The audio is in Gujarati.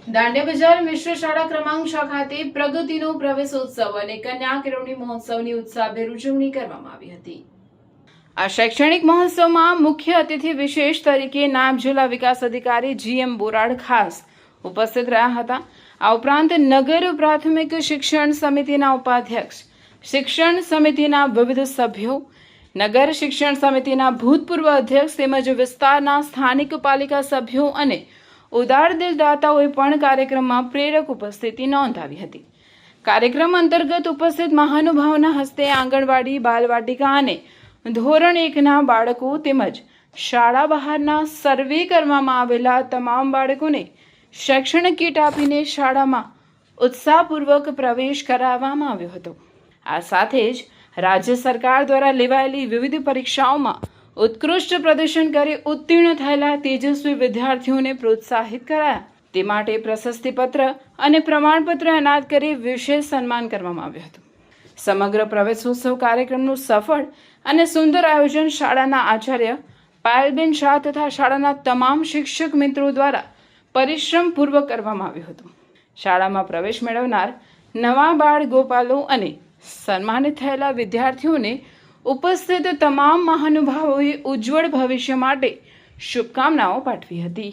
દાંડિયા બજાર મિશ્ર શાળા ક્રમાંક 6 ખાતે પ્રગતિનો પ્રવેશોત્સવ અને કન્યા કેળવણી મહોત્સવની ઉત્સાહભેર ઉજવણી કરવામાં આવી હતી। આ શૈક્ષણિક મહોત્સવમાં મુખ્ય અતિથિ વિશેષ તરીકે નાયબ જિલ્લા વિકાસ અધિકારી GM બોરાડ ખાસ ઉપસ્થિત રહ્યા હતા। આ ઉપરાંત નગર પ્રાથમિક શિક્ષણ સમિતિના ઉપાધ્યક્ષ, શિક્ષણ સમિતિના વિવિધ સભ્યો, નગર શિક્ષણ સમિતિના ભૂતપૂર્વ અધ્યક્ષ તેમજ વિસ્તારના સ્થાનિક પાલિકા સભ્યો અને ઉદાર દિલ દાતાઓએ પણ કાર્યક્રમમાં પ્રેરક ઉપસ્થિતિ નોંધાવી હતી। કાર્યક્રમ અંતર્ગત ઉપસ્થિત મહાનુભાવોના હસ્તે આંગણવાડી, બાલવાટિકા અને ધોરણ 1ના બાળકો તેમજ શાળા બહારના સર્વે કરવામાં આવેલા તમામ બાળકોને શૈક્ષણિક કીટ આપીને શાળામાં ઉત્સાહપૂર્વક પ્રવેશ કરાવવામાં આવ્યો હતો। આ સાથે જ રાજ્ય સરકાર દ્વારા લેવાયેલી વિવિધ પરીક્ષાઓમાં ઉત્કૃષ્ટ પ્રદર્શન કરી ઉત્તીર્ણ થયેલા તેજસ્વી વિદ્યાર્થીઓને પ્રોત્સાહિત કરાયા। તે માટે પ્રશસ્તિપત્ર અને પ્રમાણપત્ર એનાયત કરી વિશેષ સન્માન કરવામાં આવ્યું હતું। સમગ્ર પ્રવેશોત્સવ કાર્યક્રમનું સફળ અને સુંદર આયોજન શાળાના આચાર્ય પાયલબેન શાહ તથા શાળાના તમામ શિક્ષક મિત્રો દ્વારા પરિશ્રમપૂર્વક કરવામાં આવ્યું હતું। શાળામાં પ્રવેશ મેળવનાર નવા બાળ ગોપાલો અને સન્માનિત થયેલા વિદ્યાર્થીઓને ઉપસ્થિત તમામ મહાનુભાવોએ ઉજ્જવળ ભવિષ્ય માટે શુભકામનાઓ પાઠવી હતી।